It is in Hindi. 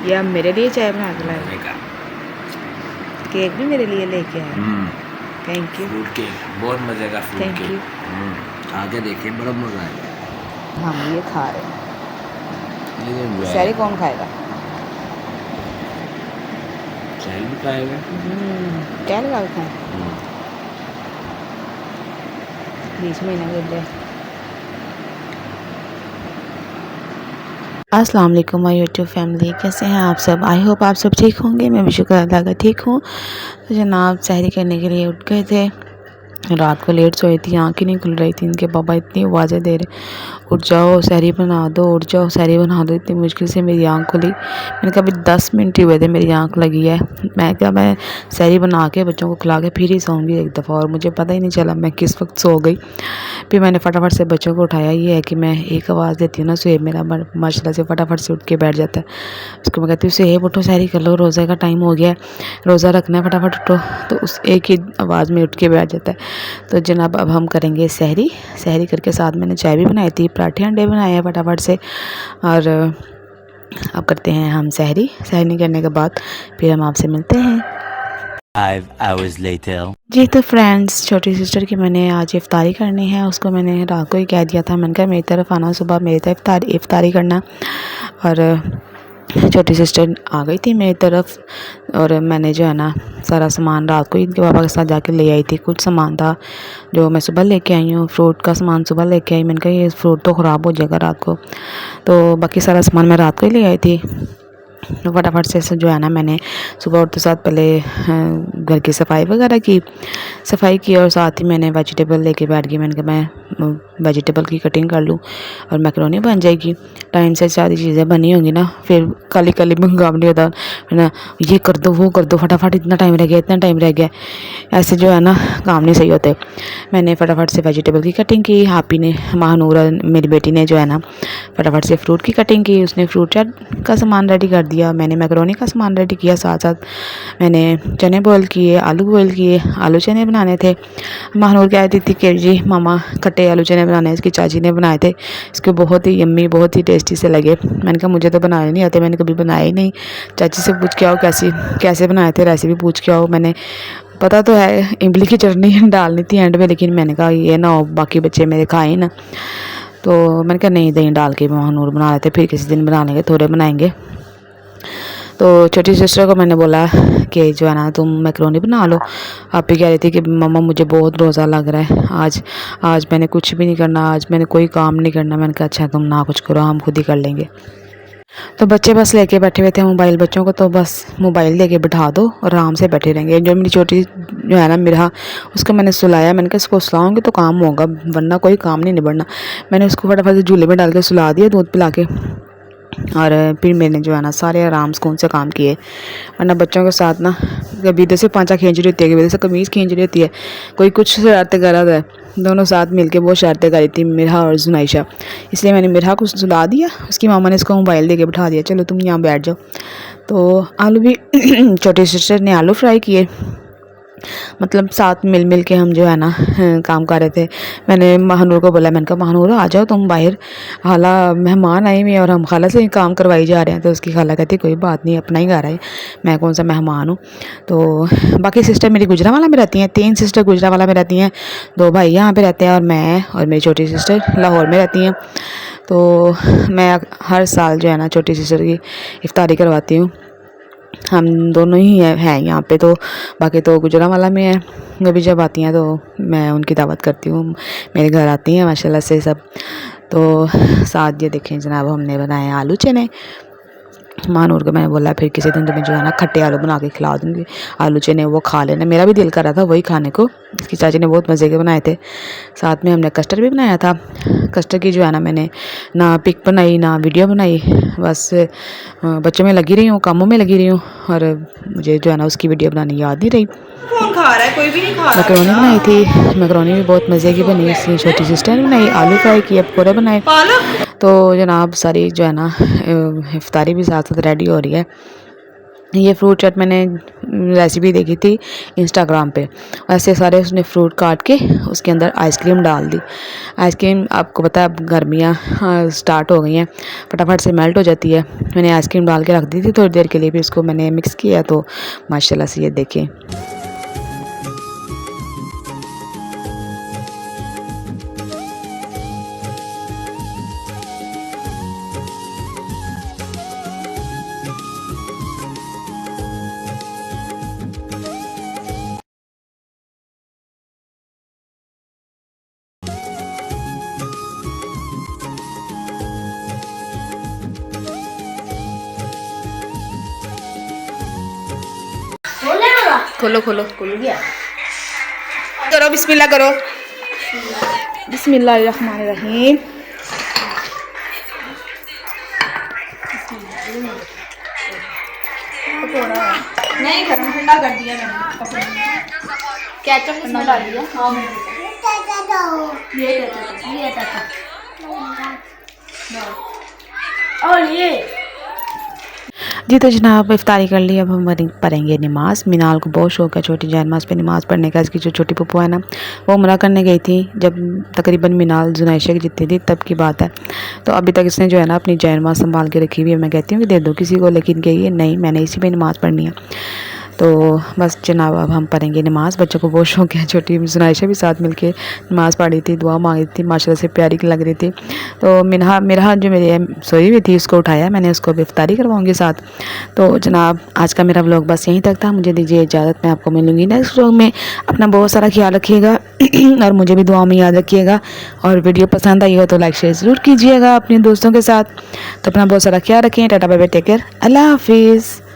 ये आप मेरे लिए चाय बना के लाए? केक भी मेरे लिए लेके आए? Thank you. फ्रूट केक, बहुत मज़े का फ्रूट थैंक केक। यू। आगे देखिए, बड़ा मज़ा आएगा। हम ये खा रहे हैं। ये सारे कौन खाएगा? चाय भी खाएगा। क्या लगा के खाएं? बीच में ना गिर जाए। अस्सलाम वालेकुम माय यूट्यूब फैमिली, कैसे हैं आप सब? आई होप आप सब ठीक होंगे। मैं भी शुक्र अल्लाह का ठीक हूँ। तो जनाब सहरी करने के लिए उठ गए थे। रात को लेट सोई थी, आँखें नहीं खुल रही थी। इनके पापा इतनी आवाज़ें दे रहे, उठ जाओ सहरी बना दो, उठ जाओ सहरी बना दो। इतनी मुश्किल से मेरी आँख खुली। मैंने कहा अभी 10 मिनट ही हुए थे मेरी आँख लगी है। मैं सहरी बना के बच्चों को खिला के फिर ही सोऊंगी एक दफ़ा, और मुझे पता ही नहीं चला मैं किस वक्त सो गई। फिर मैंने फटाफट से बच्चों को उठाया। ये है कि मैं एक आवाज़ देती हूँ ना, सुहेब मेरा माशाल्लाह से फटाफट से उठ के बैठ जाता है। उसको मैं कहती हूँ सुहेब उठो सहरी कर लो, रोज़े का टाइम हो गया है, रोज़ा रखना है, फटाफट उठो। तो उस एक ही आवाज़ में उठ के बैठ जाता है। तो जनाब अब हम करेंगे सहरी। सहरी करके साथ मैंने चाय भी बनाई थी, पराठे अंडे बनाए हैं फटाफट से। और अब करते हैं हम सहरी। सहरी करने के बाद फिर हम आपसे मिलते हैं 5 hours later। जी। तो फ्रेंड्स, छोटी सिस्टर की मैंने आज इफ्तारी करनी है। उसको मैंने रात को ही कह दिया था, मैंने कहा मेरी तरफ आना, सुबह मेरी तरफ इफ्तारी करना। और छोटी सिस्टर आ गई थी मेरी तरफ, और मैंने जो है ना सारा सामान रात को ही इनके पापा के साथ जाके ले आई थी। कुछ सामान था जो मैं सुबह लेके आई हूँ, फ्रूट का सामान सुबह लेके आई। मैंने कहा ये फ्रूट तो ख़राब हो जाएगा रात को, तो बाकी सारा सामान मैं रात को ही ले आई थी। तो फटाफट से जो है ना मैंने सुबह उठते साथ पहले घर की सफाई वगैरह की, और साथ ही मैंने वेजिटेबल लेके बैठ गई। मैंने कहा मैं वेजिटेबल की कटिंग कर लूँ और मैकरोनी बन जाएगी। टाइम से सारी चीज़ें बनी होंगी ना, फिर काली काली में काम नहीं होता है ना, ये कर दो वो कर दो, फटाफट इतना टाइम रह गया इतना टाइम रह गया, ऐसे जो है ना काम नहीं सही होते। मैंने फटाफट से वेजिटेबल की कटिंग की। हापी ने, महानूर मेरी बेटी ने जो है ना फटाफट से फ्रूट की कटिंग की। उसने फ्रूट चाट का सामान रेडी कर दिया, मैंने मैकरोनी का सामान रेडी किया। साथ साथ मैंने चने बॉयल किए, आलू बॉयल किए, आलू चने बनाने थे। महानूर कह रही थी कि जी मामा खट्टे आलू चने बनाने, इसकी चाची ने बनाए थे, इसको बहुत ही यम्मी बहुत ही टेस्टी से लगे। मैंने कहा मुझे तो बनाने नहीं आते, मैंने कभी बनाए ही नहीं, चाची से पूछ के आओ कैसे बनाए थे, रेसिपी पूछ के आओ। मैंने पता तो है इमली की चटनी डालनी थी एंड में, लेकिन मैंने कहा ये ना हो बाकी बच्चे मेरे खाए ना, तो मैंने कहा नहीं दही डाल के महानूर बना लेते, फिर किसी दिन बना लेंगे, थोड़े बनाएंगे। तो छोटी सिस्टर को मैंने बोला कि जो है ना तुम मैकरोनी बना लो। आप भी कह रही थी कि मम्मा मुझे बहुत रोज़ा लग रहा है, आज मैंने कुछ भी नहीं करना, आज मैंने कोई काम नहीं करना। मैंने कहा अच्छा तुम ना कुछ करो, हम खुद ही कर लेंगे। तो बच्चे बस लेके बैठे हुए थे मोबाइल, बच्चों को तो बस मोबाइल लेके बिठा दो और आराम से बैठे रहेंगे। जो मेरी छोटी जो है ना मिरहा, उसको मैंने सुलाया। मैंने कहा इसको सुलाऊंगी तो काम होगा, वरना कोई काम नहीं निबड़ना। मैंने उसको फटाफट से झूले में डाल के सुला दिया दूध पिला के, और फिर मैंने जो है ना सारे आराम सुकून से काम किए। वरना बच्चों के साथ ना कभी इधर से पांचा खींच रही होती है, कभी इधर से कमीज़ खींच रही होती है, कोई कुछ शरारतें कर रहा है। दोनों साथ मिलके बहुत शरारतें करी थी मिरहा और जुनाइशा, इसलिए मैंने मिरहा को सुला दिया। उसकी मामा ने इसको मोबाइल दे के बिठा दिया, चलो तुम यहाँ बैठ जाओ। तो आलू भी छोटी सिस्टर ने आलू फ्राई किए, मतलब साथ मिल के हम जो है ना काम कर रहे थे। मैंने महानूर को बोला, मैंने कहा महानूर आ जाओ तुम बाहर, खाला मेहमान आई हुई है और हम खाला से ही काम करवाई जा रहे हैं। तो उसकी खाला कहती कोई बात नहीं, अपना ही घर है, मैं कौन सा मेहमान हूँ। तो बाकी सिस्टर मेरी गुजरावाला में रहती हैं, 3 सिस्टर गुजरावाला में रहती हैं, 2 भाई यहाँ पर रहते हैं, और मैं और मेरी छोटी सिस्टर लाहौर में रहती हैं। तो मैं हर साल जो है ना छोटी सिस्टर की इफ्तारी करवाती हूँ। हम दोनों ही हैं यहाँ पे, तो बाकी तो गुजरांवाला में है। कभी जब आती हैं तो मैं उनकी दावत करती हूँ, मेरे घर आती हैं माशाल्लाह से सब। तो साथ ये देखें जनाब हमने बनाए आलू चने। महानूर को मैंने बोला फिर किसी दिन तुम्हें जो है ना खट्टे आलू बना के खिला दूँगी, आलू चने वो खा लेना। मेरा भी दिल कर रहा था वही खाने को, इसकी चाची ने बहुत मज़े के बनाए थे। साथ में हमने कस्टर्ड भी बनाया था। कस्टर्ड की जो है ना मैंने ना पिक बनाई ना वीडियो बनाई, बस बच्चों में लगी रही हूँ, कामों में लगी रही हूँ, और मुझे जो है ना उसकी वीडियो बनानी याद नहीं रही। कौन खा रहा है? कोई भी नहीं खा रहा। मैकरोनी बनाई थी, मैकरोनी भी बहुत मज़े की बनी। इसकी छोटी सिस्टर ने बनाई, आलू फ्राई किए, पकौड़े बनाए। तो जनाब सारी जो है ना इफ्तारी भी साथ साथ रेडी हो रही है। ये फ्रूट चाट मैंने रेसिपी देखी थी इंस्टाग्राम पे। ऐसे सारे उसने फ्रूट काट के उसके अंदर आइसक्रीम डाल दी। आइसक्रीम आपको पता है अब गर्मियाँ स्टार्ट हो गई हैं, फटाफट से मेल्ट हो जाती है। मैंने आइसक्रीम डाल के रख दी थी थोड़ी देर के लिए, फिर इसको मैंने मिक्स किया तो माशाल्लाह से ये देखें। खोलो खोलो खोल गया। करो बिस्मिल्लाह करो। बिस्मिल्लाहिर्रहमानिर्रहीम। नहीं गर्म ठंडा कर दिया मैंने। केचप इसमें डाल दिया। हाँ ये और ये जी तो जनाब इफ्तारी कर ली, अब हम पढ़ेंगे नमाज़। मिनाल को बहुत शौक है छोटी जान नमाज़ पे नमाज़ पढ़ने का। इसकी जो छोटी पप्पू है ना वो उम्रा करने गई थी जब तकरीबन मिनाल जुनैशा की जितनी थी तब की बात है। तो अभी तक इसने जो है ना अपनी जान नमाज़ संभाल के रखी हुई है। मैं कहती हूँ कि दे दो किसी को, लेकिन कही है नहीं मैंने इसी पे नमाज़ पढ़नी है। तो बस जनाब अब हम पढ़ेंगे नमाज़। बच्चों को बहुत शौक है, छोटी जुनैशा भी साथ मिलके नमाज़ पढ़ी थी, दुआ मांगी थी, माशाल्लाह से प्यारी लग रही थी। तो मेरा जो मेरे सोई हुई थी उसको उठाया मैंने, उसको भी इफ्तारी करवाऊंगी साथ। तो जनाब आज का मेरा व्लॉग बस यहीं तक था। मुझे दीजिए इजाज़त, मैं आपको मिलूंगी नेक्स्ट व्लॉग में। अपना बहुत सारा ख्याल रखिएगा और मुझे भी दुआ में याद रखिएगा। और वीडियो पसंद आई हो तो लाइक शेयर ज़रूर कीजिएगा अपने दोस्तों के साथ। तो अपना बहुत सारा ख्याल रखें। Tata bye bye, take care, अल्लाह हाफिज़।